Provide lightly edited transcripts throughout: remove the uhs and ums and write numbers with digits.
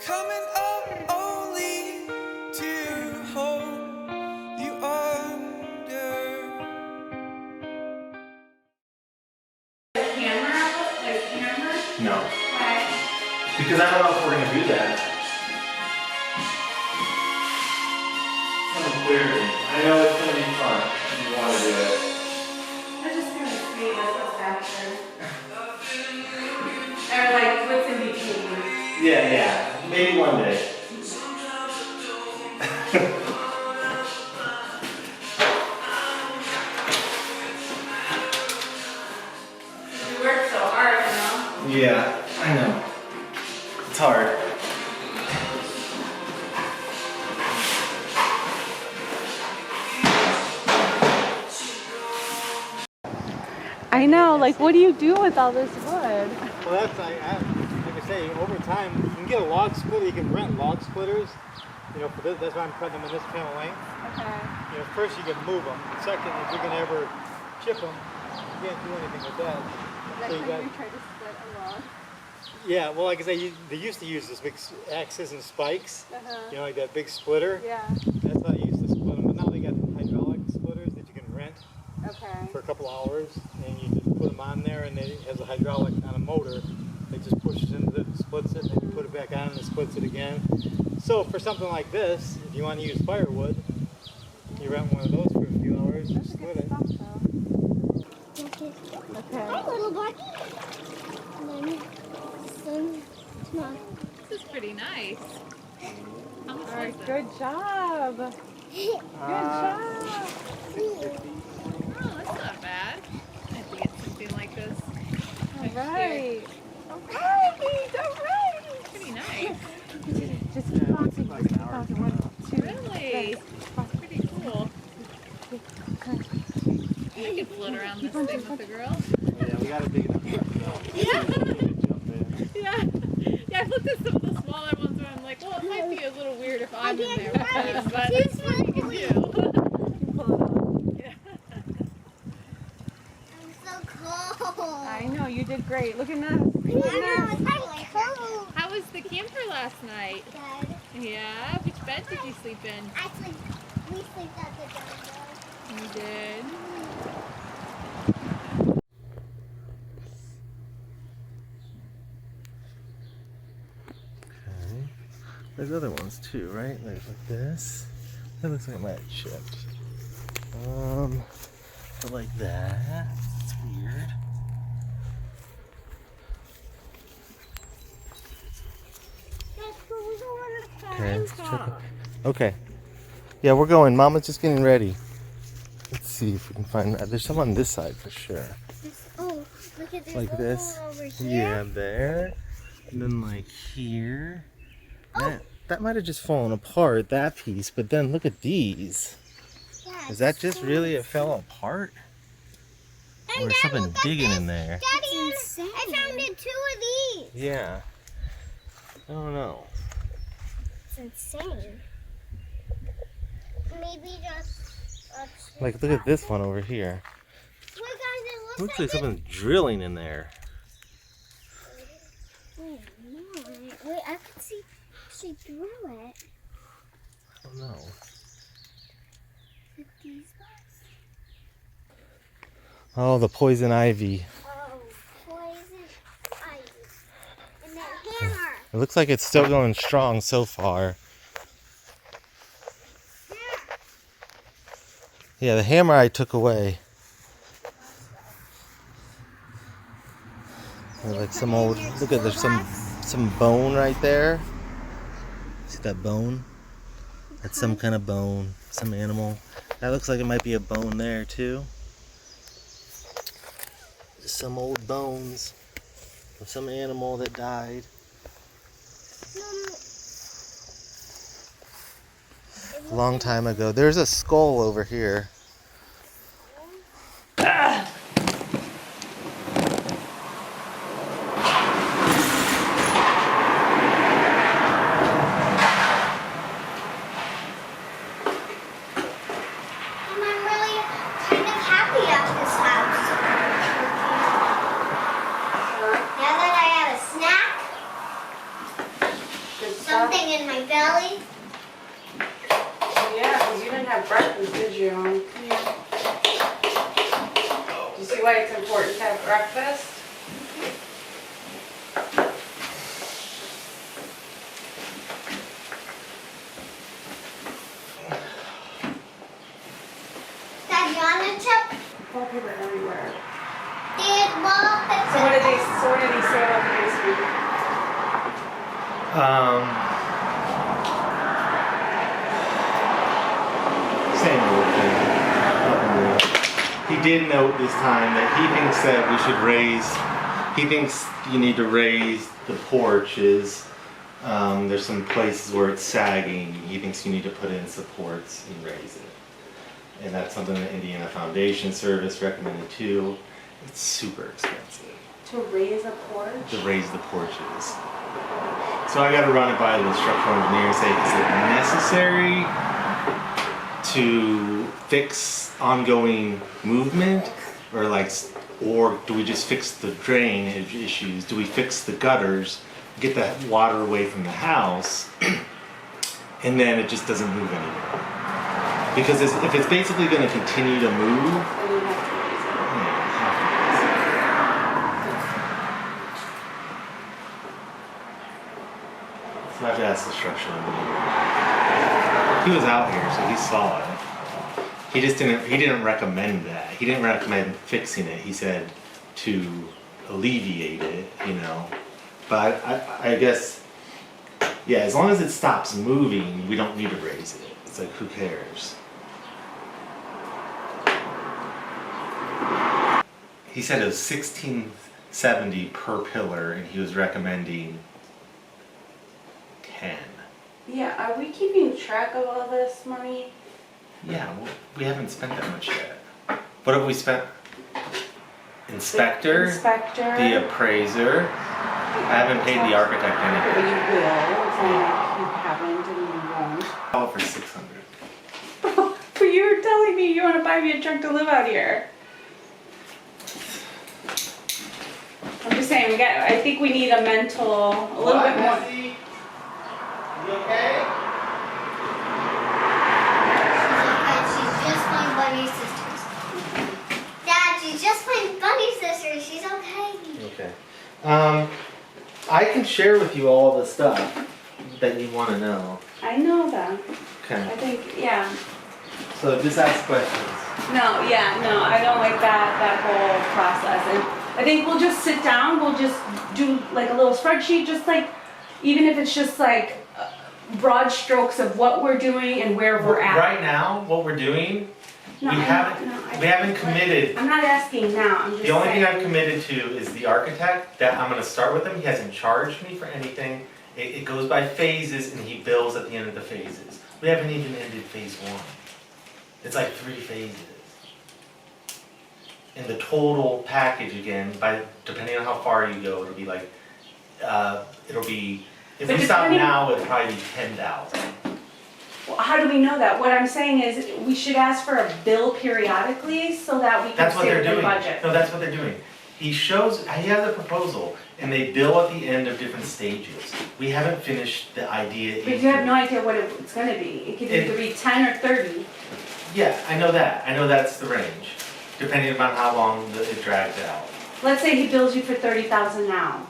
Coming up only to hold you under. Camera? No. Why? Because I don't know if we're gonna do that. Some clearly. I know it's gonna be fun. You want to do it. I just kind of see what's faster. Or like what's in between. Yeah. Maybe one day. You work so hard, you know? Yeah, I know. It's hard. I know, like what do you do with all this wood? Well, that's like I say, over time you can get a log splitter. You can rent log splitters. You know, for this, that's why I'm cutting them in this kind of length. Okay. You know, first you can move them. Second, if you're gonna ever chip them, you can't do anything with that. That's So when got, you try to split a log. yeah, well, like I say, they used to use this big axes and spikes. You know, like that big splitter. Yeah. That's how they used to split them. But now they got hydraulic splitters that you can rent Okay. for a couple hours, and you just put them on there, and it has a hydraulic on a motor. It just pushes into it, splits it, and then you put it back on, and it splits it again. So for something like this, if you want to use firewood, you rent one of those for a few hours and That's a split good it. stuff though. Okay. Hi, little Barky. This is pretty nice. How much Alright, was it? good job. Good job. Oh, that's not bad. I have to get something like this. Alright. Alright, alright. Pretty nice. Just keep bouncing. Just keep bouncing. 1, 2, Really? That's pretty cool. I can float around this thing with the girl. Yeah, we got to dig it up. Yeah. Yeah, I've looked at some of the smaller ones where I'm like, well, it might be a little weird if I'm in there with this, but that's what you can do. Yeah. I'm so cold. I know, you did great. Look at that. Look at that. It's cold. How was the camper last night? Good. Yeah? Which bed did you sleep in? Actually, we sleep at the jungle. You did? Okay. There's other ones too, right? There's like this. That looks like it might have chipped. But like that. It's weird. Okay, let's check it. Okay. Yeah, we're going. Mama's just getting ready. Let's see if we can find. There's some on this side for sure. Oh, look at this. Like this. Over here. Yeah, there. And then like here. That might have just fallen apart, that piece. But then look at these. Yeah, Is that just really it fell apart? And Or Dad, something look at digging this. in there? Daddy, I found it 2 of these. Yeah. I don't know. It's insane. Maybe just. Like, look at this one over here. Wait, guys, it Looks like something's drilling in there. Wait, no. Wait, I can see through it. I don't know. With these ones. Oh, the poison ivy. Oh, poison ivy. And that hammer. It looks like it's still going strong so far. Yeah, the hammer I took away. Like some old, look at, there's some bone right there. See that bone? That's some kind of bone, some animal. That looks like it might be a bone there too. Just some old bones of some animal that died. A long time ago. There's a skull over here. I'm really kind of happy at this house. Now that I have a snack, some see why it's important to have breakfast. Dad, you want a chip? Wallpaper everywhere. Dad, wallpaper. So what did he say about the basement? Same old thing. Nothing new. He did note this time that he thinks that we should he thinks you need to raise the porches. There's some places where it's sagging. He thinks you need to put in supports and raise it. And that's something that Indiana Foundation Service recommended too. It's super expensive To raise a porch? to raise the porches. So I got to run it by the structural engineer and say, is it necessary to fix ongoing movement, or do we just fix the drainage issues? Do we fix the gutters, get the water away from the house, and then it just doesn't move anymore? Because if it's basically going to continue to move, Then you have to raise it. so I have to ask the structural engineer. He was out here, so he saw it. He didn't recommend that. He didn't recommend fixing it. He said to alleviate it, you know. But I guess, yeah, as long as it stops moving, we don't need to raise it. It's like, who cares? He said it was $16.70 per pillar, and he was recommending 10. Yeah, are we keeping track of all this money? Yeah, well, we haven't spent that much yet. What have we spent? Inspector, Inspector. the appraiser. I haven't paid the architect But anything. you will. It's not like you haven't and you won't. All for $600. But you were telling me you want to buy me a truck to live out here. I'm just saying, I think we need a little bit more. Bessie? You okay? She's just playing Bunny Sisters. Dad, she's just playing Bunny Sisters. She's okay. Okay. I can share with you all the stuff that you want to know. I know that. I Okay. think, yeah. So just ask questions. No, I don't like that whole process. And I think we'll just sit down, we'll just do like a little spreadsheet, just like, even if it's just like broad strokes of what we're doing and where we're at. Right now, what we're doing, No, we I- haven't no, I- we haven't committed. I'm not asking now, I'm just The only saying. thing I've committed to is the architect, that I'm gonna start with him. He hasn't charged me for anything. It goes by phases and he bills at the end of the phases. We haven't even ended phase 1. It's like 3 phases. And the total package again, depending on how far you go, it'll be like, if But we stop depending- now, it'd probably be 10,000. Well, how do we know that? What I'm saying is, we should ask for a bill periodically so that we can That's what stay they're within doing. budget. No, that's what they're doing. He has a proposal, and they bill at the end of different stages. We haven't finished the idea. But you have no idea what it's gonna be. It could either be 10 or 30. Yeah, I know that. I know that's the range, depending upon how long it drags out. Let's say he bills you for 30,000 now.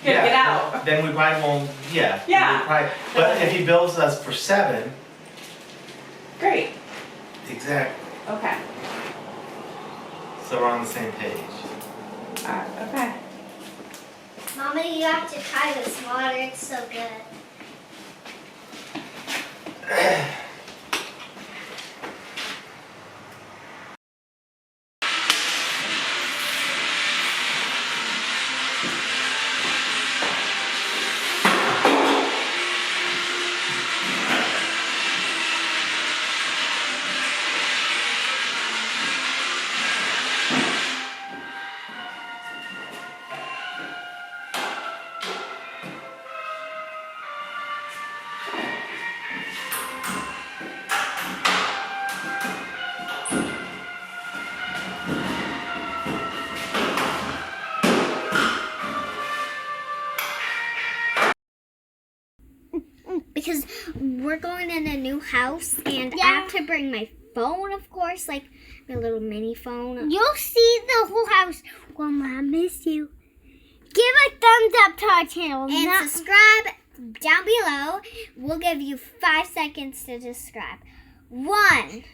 Get out. Then we probably won't, yeah. Yeah. But if he bills us for 7, Great, exactly. okay. So we're on the same page. Okay. Mama, you have to try this water. It's so good. Because we're going in a new house and I have to bring my phone, of course, like my little mini phone. You'll see the whole house. Grandma, I miss you. Give a thumbs up to our channel. And subscribe down below. We'll give you 5 seconds to subscribe. 1,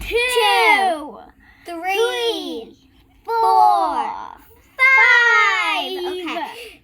2, 3, 4, 5. Okay.